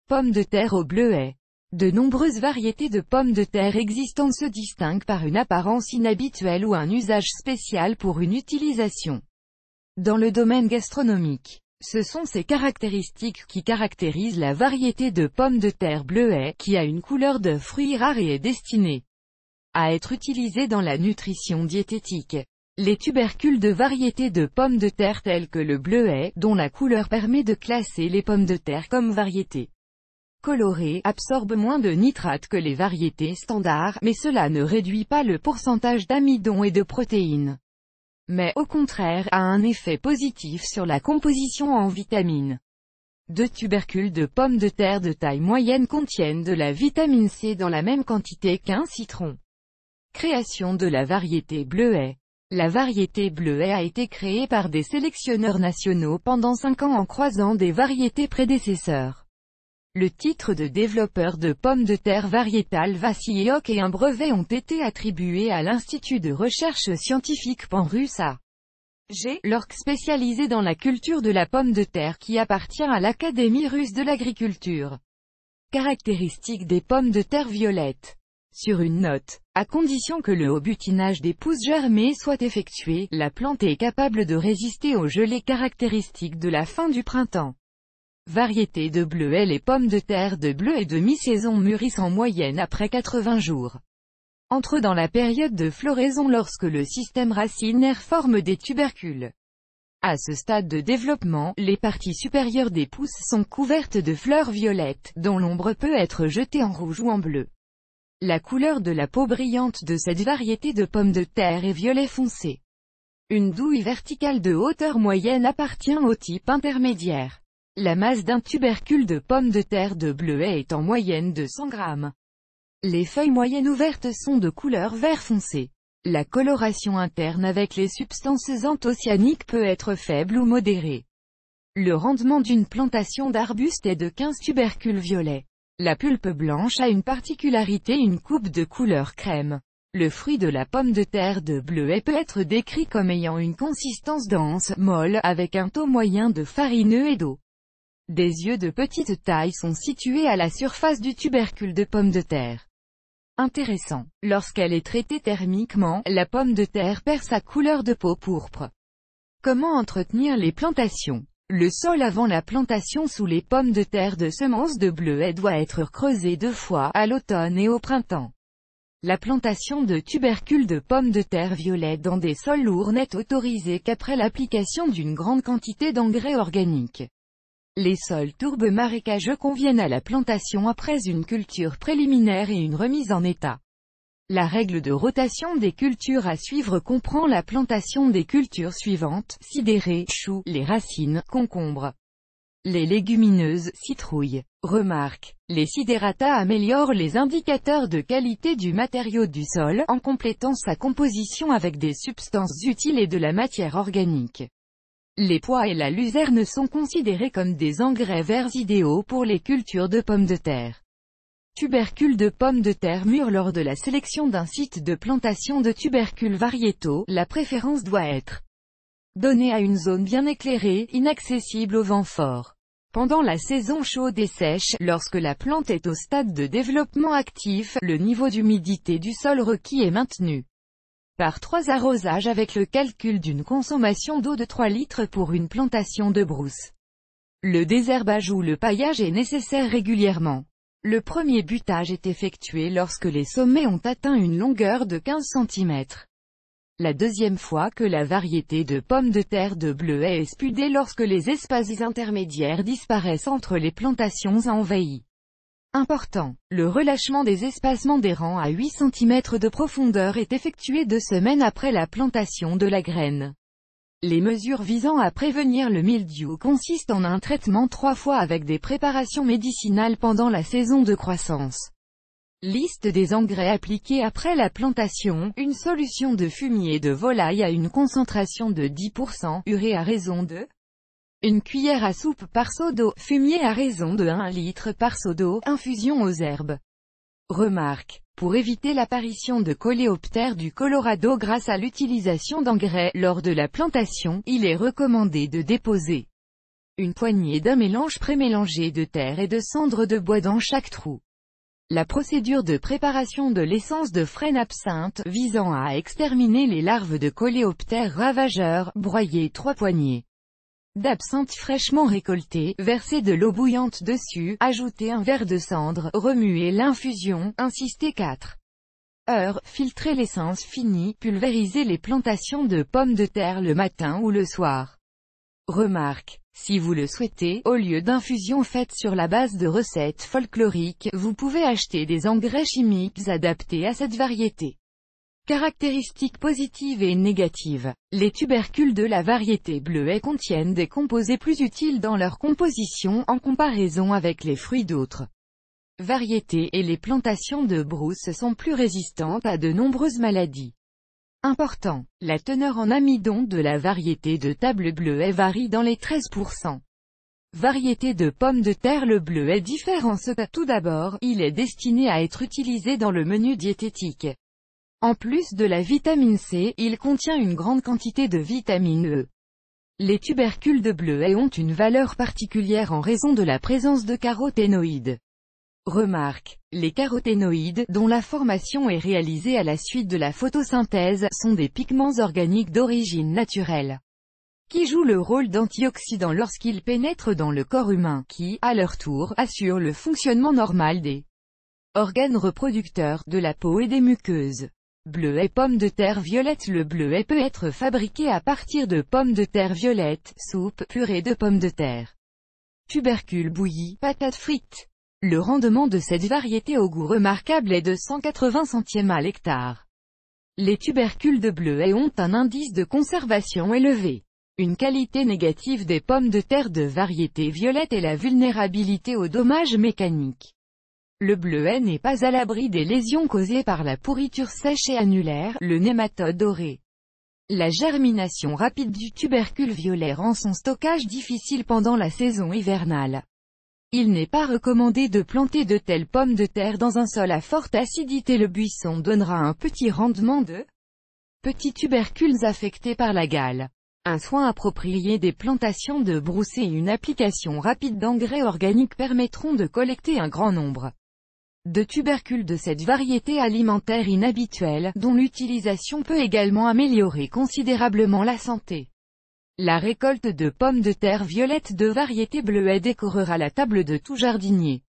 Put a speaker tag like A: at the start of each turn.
A: Pommes de terre au bleuet. De nombreuses variétés de pommes de terre existantes se distinguent par une apparence inhabituelle ou un usage spécial pour une utilisation. Dans le domaine gastronomique, ce sont ces caractéristiques qui caractérisent la variété de pommes de terre bleuet, qui a une couleur de fruits rare et est destinée à être utilisée dans la nutrition diététique. Les tubercules de variétés de pommes de terre telles que le bleuet, dont la couleur permet de classer les pommes de terre comme variétés colorées, absorbent moins de nitrates que les variétés standards, mais cela ne réduit pas le pourcentage d'amidon et de protéines, mais au contraire a un effet positif sur la composition en vitamines. Deux tubercules de pommes de terre de taille moyenne contiennent de la vitamine C dans la même quantité qu'un citron. Création de la variété bleuet. La variété bleuet a été créée par des sélectionneurs nationaux pendant 5 ans en croisant des variétés prédécesseurs. Le titre de développeur de pommes de terre variétales Vassilioc et un brevet ont été attribués à l'Institut de recherche scientifique Pan-Russe à l'Orc spécialisé dans la culture de la pomme de terre qui appartient à l'Académie russe de l'agriculture. Caractéristiques des pommes de terre violettes. Sur une note, à condition que le haut butinage des pousses germées soit effectué, la plante est capable de résister aux gelées caractéristiques de la fin du printemps. Variété de bleuet. Les pommes de terre de bleuet de mi-saison mûrissent en moyenne après 80 jours. Entrent dans la période de floraison lorsque le système racinaire forme des tubercules. À ce stade de développement, les parties supérieures des pousses sont couvertes de fleurs violettes, dont l'ombre peut être jetée en rouge ou en bleu. La couleur de la peau brillante de cette variété de pommes de terre est violet foncé. Une douille verticale de hauteur moyenne appartient au type intermédiaire. La masse d'un tubercule de pommes de terre de bleuet est en moyenne de 100 grammes. Les feuilles moyennes ouvertes sont de couleur vert foncé. La coloration interne avec les substances anthocyaniniques peut être faible ou modérée. Le rendement d'une plantation d'arbustes est de 15 tubercules violets. La pulpe blanche a une particularité, une coupe de couleur crème. Le fruit de la pomme de terre de bleuet peut être décrit comme ayant une consistance dense, molle, avec un taux moyen de farineux et d'eau. Des yeux de petite taille sont situés à la surface du tubercule de pomme de terre. Intéressant. Lorsqu'elle est traitée thermiquement, la pomme de terre perd sa couleur de peau pourpre. Comment entretenir les plantations? Le sol avant la plantation sous les pommes de terre de semences de bleuet doit être creusé 2 fois, à l'automne et au printemps. La plantation de tubercules de pommes de terre violet dans des sols lourds n'est autorisée qu'après l'application d'une grande quantité d'engrais organiques. Les sols tourbes marécageux conviennent à la plantation après une culture préliminaire et une remise en état. La règle de rotation des cultures à suivre comprend la plantation des cultures suivantes: sidérés, choux, les racines, concombres. Les légumineuses, citrouilles. Remarque: les sidérata améliorent les indicateurs de qualité du matériau du sol, en complétant sa composition avec des substances utiles et de la matière organique. Les pois et la luzerne sont considérés comme des engrais verts idéaux pour les cultures de pommes de terre. Tubercules de pommes de terre mûres. Lors de la sélection d'un site de plantation de tubercules variétaux, la préférence doit être donnée à une zone bien éclairée, inaccessible au vent fort. Pendant la saison chaude et sèche, lorsque la plante est au stade de développement actif, le niveau d'humidité du sol requis est maintenu par 3 arrosages avec le calcul d'une consommation d'eau de 3 litres pour une plantation de brousse. Le désherbage ou le paillage est nécessaire régulièrement. Le premier butage est effectué lorsque les sommets ont atteint une longueur de 15 cm. La deuxième fois que la variété de pommes de terre de bleuet est spudée lorsque les espaces intermédiaires disparaissent entre les plantations envahies. Important. Le relâchement des espacements des rangs à 8 cm de profondeur est effectué 2 semaines après la plantation de la graine. Les mesures visant à prévenir le mildiou consistent en un traitement 3 fois avec des préparations médicinales pendant la saison de croissance. Liste des engrais appliqués après la plantation: une solution de fumier de volaille à une concentration de 10%, urée à raison de 1 cuillère à soupe par seau d'eau, fumier à raison de 1 litre par seau d'eau, infusion aux herbes. Remarque: pour éviter l'apparition de coléoptères du Colorado grâce à l'utilisation d'engrais, lors de la plantation, il est recommandé de déposer Une poignée d'un mélange prémélangé de terre et de cendres de bois dans chaque trou. La procédure de préparation de l'essence de frêne absinthe, visant à exterminer les larves de coléoptères ravageurs, broyer 3 poignées d'absinthe fraîchement récoltée, verser de l'eau bouillante dessus, ajouter un verre de cendre, remuer l'infusion, insister 4 heures, filtrer l'essence finie, pulvériser les plantations de pommes de terre le matin ou le soir. Remarque: si vous le souhaitez, au lieu d'infusions faites sur la base de recettes folkloriques, vous pouvez acheter des engrais chimiques adaptés à cette variété. Caractéristiques positives et négatives. Les tubercules de la variété bleuet contiennent des composés plus utiles dans leur composition en comparaison avec les fruits d'autres variétés et les plantations de brousse sont plus résistantes à de nombreuses maladies. Important. La teneur en amidon de la variété de table bleuet varie dans les 13%. Variété de pommes de terre. Le bleuet diffère en ce que, tout d'abord, il est destiné à être utilisé dans le menu diététique. En plus de la vitamine C, il contient une grande quantité de vitamine E. Les tubercules de bleuet ont une valeur particulière en raison de la présence de caroténoïdes. Remarque: les caroténoïdes, dont la formation est réalisée à la suite de la photosynthèse, sont des pigments organiques d'origine naturelle, qui jouent le rôle d'antioxydants lorsqu'ils pénètrent dans le corps humain, qui, à leur tour, assurent le fonctionnement normal des organes reproducteurs, de la peau et des muqueuses. Bleuet pomme de terre violette. Le bleuet peut être fabriqué à partir de pommes de terre violettes, soupe, purée de pommes de terre, tubercules bouillis, patates frites. Le rendement de cette variété au goût remarquable est de 180 centièmes à l'hectare. Les tubercules de bleuet ont un indice de conservation élevé. Une qualité négative des pommes de terre de variété violette est la vulnérabilité aux dommages mécaniques. Le bleuet n'est pas à l'abri des lésions causées par la pourriture sèche et annulaire, le nématode doré. La germination rapide du tubercule violet rend son stockage difficile pendant la saison hivernale. Il n'est pas recommandé de planter de telles pommes de terre dans un sol à forte acidité. Le buisson donnera un petit rendement de petits tubercules affectés par la gale. Un soin approprié des plantations de brousse et une application rapide d'engrais organiques permettront de collecter un grand nombre de tubercules de cette variété alimentaire inhabituelle, dont l'utilisation peut également améliorer considérablement la santé. La récolte de pommes de terre violettes de variété bleuet décorera la table de tout jardinier.